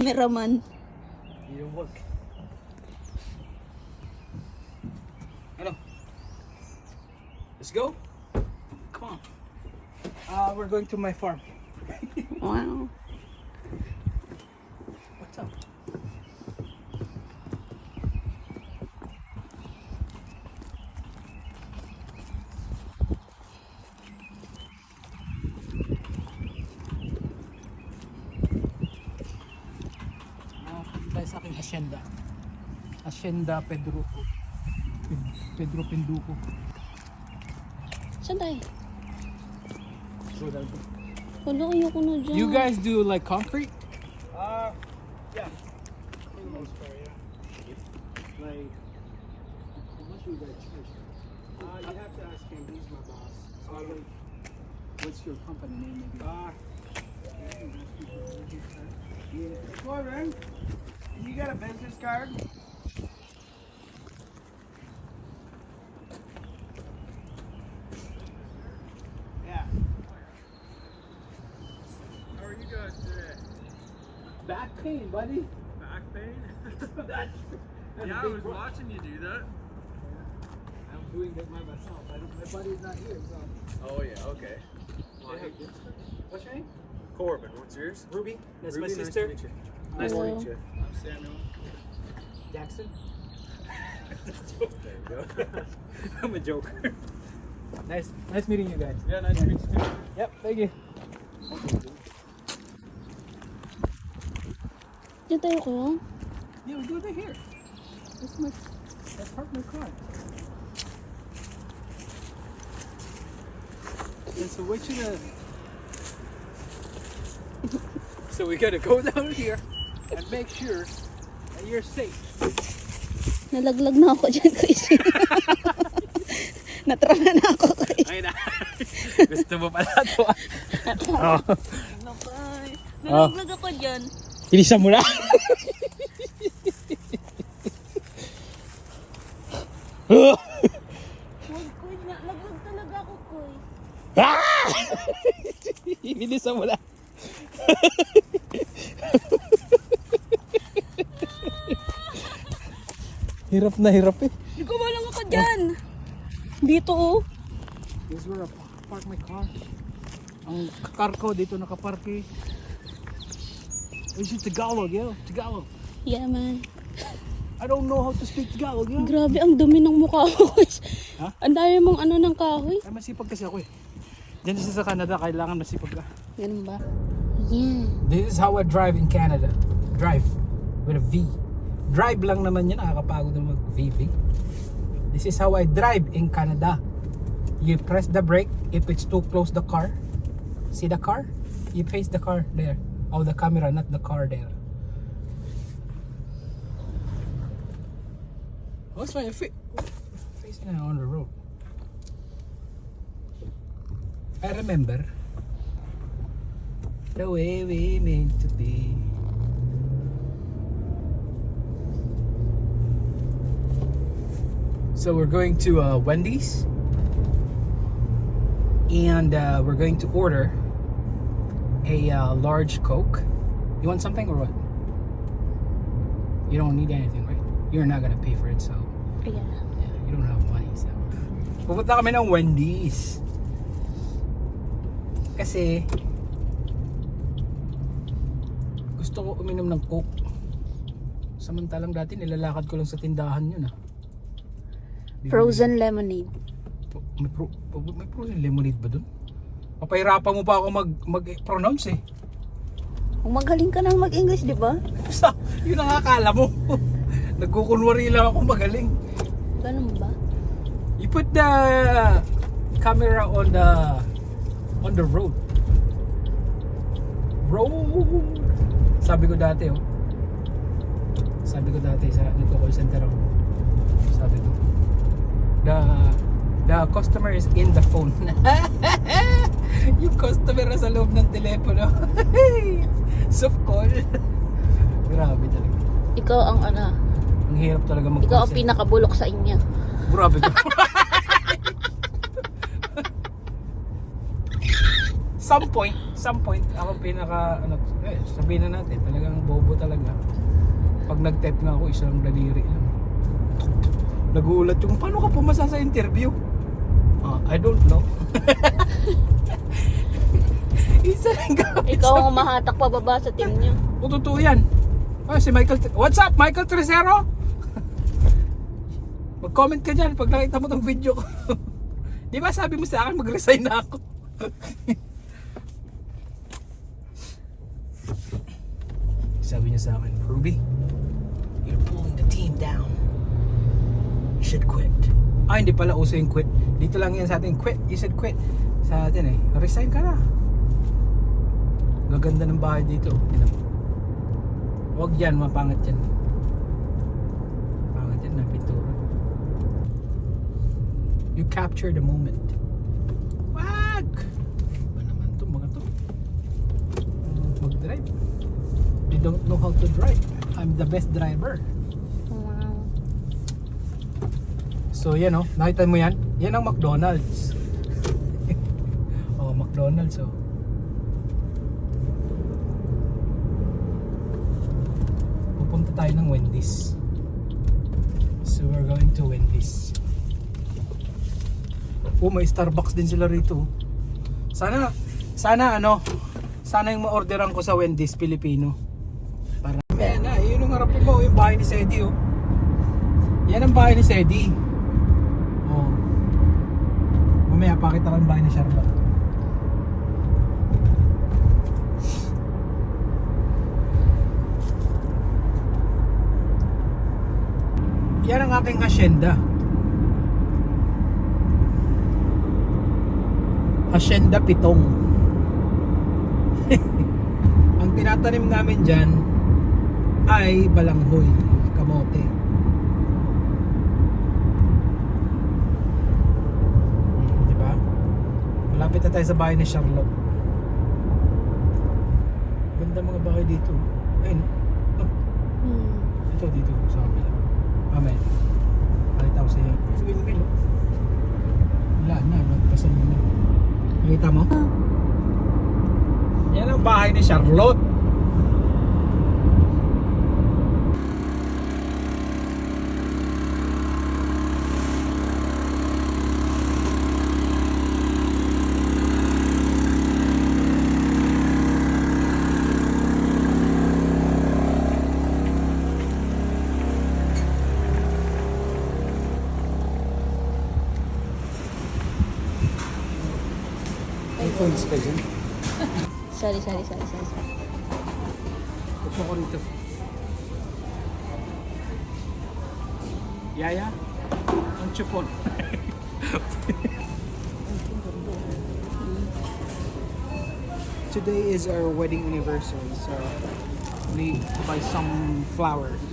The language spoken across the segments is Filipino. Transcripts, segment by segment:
Cameraman. You don't work. Hello. Let's go. Come on. We're going to my farm. Wow. What's up? Tayo sa aking hacienda. Hacienda Pedro Pinduco. Saan tayo? So that Wala, ayoko na dyan. you guys do like concrete? Yeah. For the most part, yeah. Like, How much you guys charge? you have to ask him. He's my boss. So I don't. What's your company name maybe? Yeah. Corbin, you got a business card? Yeah. How are you guys today? Back pain, buddy. Back pain? That's Yeah, I big was bro. watching you do that. I'm doing that by myself. My buddy's not here, so. Oh yeah, okay. What's your name? Corbin, what's yours? Ruby. That's Ruby, my sister. Nice to meet you. Nice to Hello. meet you. I'm Samuel. Jackson. There you go. I'm a joker. Nice meeting you guys. Yeah, nice to meet you too. Yep, thank you. Diyan tayo ko. Yeah, we're doing it here. That's part of my car. And so what you gonna? So we gotta go down here and make sure that you're safe. Nalaglag na ako dyan, Chris. Natrana na ako, Chris. Ay na. Gusto mo pala ito ah. Oh. Napay. Nalaglag ako dyan. Bilisan mo na. Huwag, Kuy. Nalaglag talaga ako, Kuy. Bilisan mo na. Hirap na hirap eh. Hindi ko malang ako dyan. Dito, oh. This is where I park my car. Ang car ko dito nakapark eh. This is Tagalog, yo. Tagalog. Yeah, man. I don't know how to speak Tagalog, yo. Grabe, ang dumi ng mukha ko, Chris. Ha? Ang dami mong ano ng kahoy. Ay, masipag kasi ako eh. Diyan kasi sa Canada, kailangan masipag ka. Ganun ba? Yeah. This is how I drive in Canada. Drive. With a V. Drive lang naman yan. Nakakapagod na mag-VV. This is how I drive in Canada. You press the brake if it's too close the car. See the car? You face the car there. Oh, the camera, not the car there. Oh, it's fine. Facing on the road. I remember the way we meant to be. So we're going to Wendy's, and we're going to order a large Coke. You want something or what? You don't need anything, right? You're not gonna pay for it, so Yeah. yeah, you don't have money. So pupunta kami ng Wendy's kasi gusto ko uminom ng Coke. Samantalang dati nilalakad ko lang sa tindahan yun ah. Frozen lemonade. May frozen lemonade ba dun? Papahirapan mo pa ako mag-pronounce eh. Kung magaling ka nang mag-English, di ba? Sa, yun ang akala mo. Nagkukunwari lang ako magaling. Ganun ba? You put the camera on the road. Road. Sabi ko dati sa nagko-call center ako. Sabi ko, the customer is in the phone. Yung customer na sa loob ng telepono. Soft call. Grabe talaga. Ikaw ang ano, Ang hirap talaga mag-call ikaw ang center. pinakabulok sa inyo. Grabe ka. some point, ako pinaka, sabihin na natin, talagang bobo talaga. Pag nag-type nga ako, isang daliri lang. Nagulat yung, paano ka pumasa sa interview? I don't know. Isa lang gamit. Ikaw ang mahatak pababa sa team niyo. O, totoo yan. Si Michael, what's up, Michael Tresero? Mag-comment ka dyan pag nakita mo tong video ko. Di ba sabi mo sa akin, mag-resign na ako? Sabi niya sa akin, Ruby, you're pulling the team down. You should quit. Hindi pala uso yung quit. Dito lang yan sa atin, quit. You should quit. Sa atin resign ka na. Gaganda ng bahay dito. Huwag yan, mapangit yan. Pangit yan, pintura. You capture the moment. Wag! Ba naman to, mga to? Mag-drive. They don't know how to drive. I'm the best driver. Wow. So yan nakita mo yan? Yan ang McDonald's. McDonald's Pupunta tayo ng Wendy's. So we're going to Wendy's. May Starbucks din sila rito. Sana yung ma-orderan ko sa Wendy's Filipino. Para yun ang harapin mo, yung bahay ni Sedi Yan ang bahay ni Sedi. Mamaya pakita ko yung bahay ni Charlotte. Yan ang aking hacienda. Hacienda Pitong. Ang tinatanim namin dyan ay balanghoy, kamote. Diba? Malapit na tayo sa bahay ni Charlotte. Ganda mga bahay dito. Ayun. Ito dito sa kabila. Amen. Pakita ko sa iyo. Windmill. Wala na. Magpasan mo na. Nakita mo? Yan ang bahay ni Charlotte. Coins pa dyan. Sorry. Gusto ko rito. Yaya? Ang chupon. Today is our wedding anniversary, so we need to buy some flowers.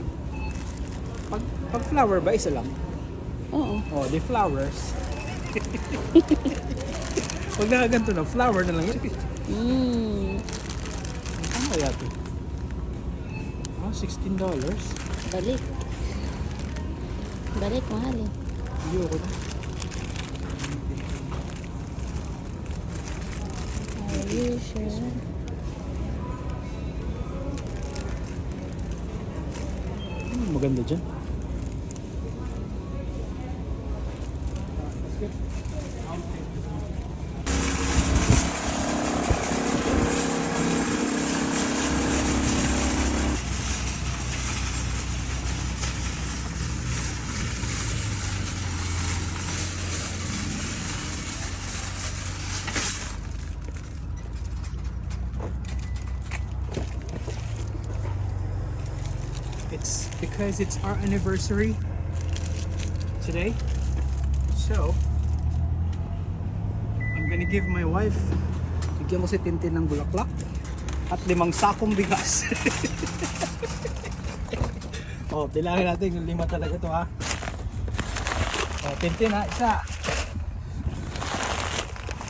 Pag flower ba, isa lang? Oo. The flowers. Pag nakaganto na, flower na lang yun. Ano kaya ito? $16. Balik, mahal eh. Hindi ako na. Are you sure? Maganda dyan. It's because it's our anniversary today, so I'm gonna give my wife, bigyan mo si Tintin ng bulaklak at 5 sakong bigas. Bilangin natin yung 5 talaga to ha. Tintin ha, 1,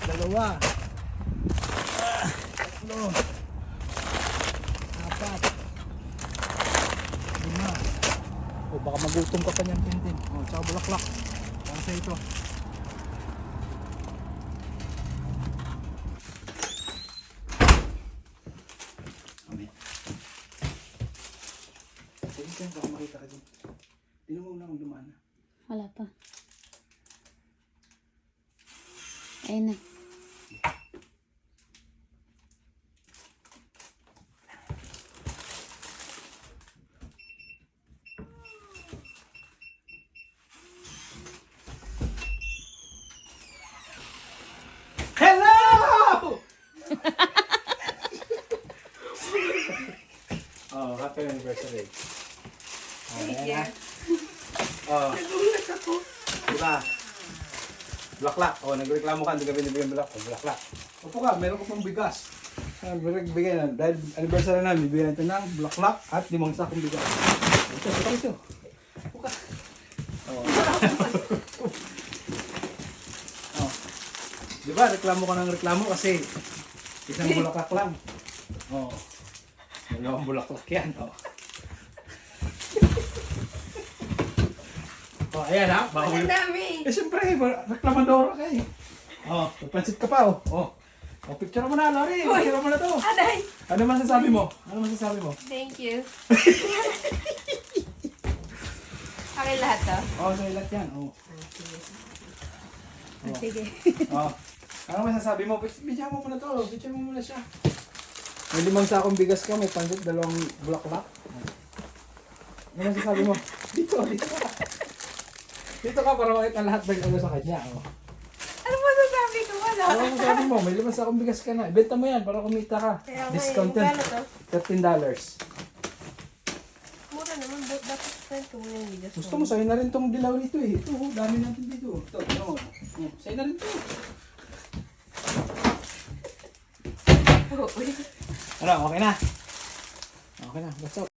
2, 3, 4, 5. Baka magutom ka pa niyan, Tintin. Tsaka bulaklak. Para sa ito. Sige ka, baka makita ka din. Tingnan mo na kung dumaan na. Wala pa. Ayun na. Hello! Oh, happy anniversary. Thank you. Oh. Diba? Bulaklak. Oh, nagreklamo ka, hindi ka binibigyan bulaklak. Upo ka, meron ko pang bigas. Bigyan na. Dahil anniversary na, bibigyan natin ng bulaklak at 5 sakong bigas. Ito, ito. Upo ka. Oh. Oh. Diba, reklamo ka ng reklamo kasi isang bulaklak lang. Oh. Dalawang bulaklak yan. Oh. Oh, ayan ha. Ang dami. Eh, siyempre, reklamadora ka eh. Oh, papansit ka pa oh. Oh, picture mo na, Lori. Picture mo na to. Aday. Ano masasabi mo? Ano masasabi mo? Thank you. Akin lahat to? Oh, sa ilat yan. Oh. Sige. Oh. Ano masasabi mo? Bidyan mo muna to. Bidyan mo muna siya. May 5 sakong bigas ka, may pansit, 2 bulaklak. Ano masasabi mo? Dito ka. Dito ka para makita lahat ng ano sa kanya. Oh. Ano masasabi ko? Wala. Ano masasabi mo? May 5 sakong bigas ka na. Ibenta mo yan para kumita ka. Kaya Discounted. magkano to? $13. Mura naman. Dapat spend ko muna yung bigas. Gusto mo, sa'yo na rin tong dilaw rito eh. Ito, dami natin dito. Ito, ano. Sa'yo na rin to. Ano, okay na? Okay na, what's up?